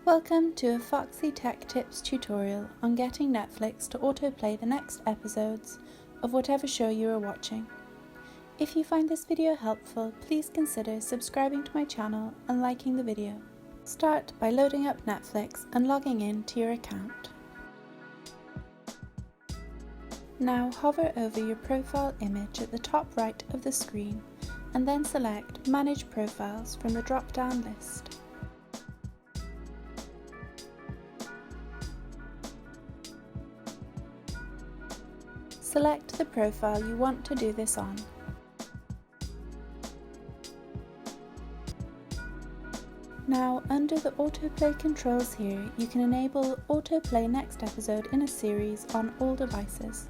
Welcome to a Foxy Tech Tips tutorial on getting Netflix to autoplay the next episodes of whatever show you are watching. If you find this video helpful, please consider subscribing to my channel and liking the video. Start by loading up Netflix and logging in to your account. Now hover over your profile image at the top right of the screen and then select Manage Profiles from the drop-down list. Select the profile you want to do this on. Now, under the autoplay controls here, you can enable autoplay next episode in a series on all devices.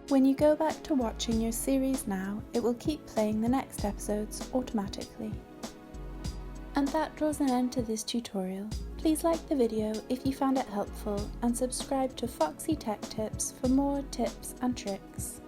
When you go back to watching your series now, it will keep playing the next episodes automatically. And that draws an end to this tutorial. Please like the video if you found it helpful and subscribe to Foxy Tech Tips for more tips and tricks.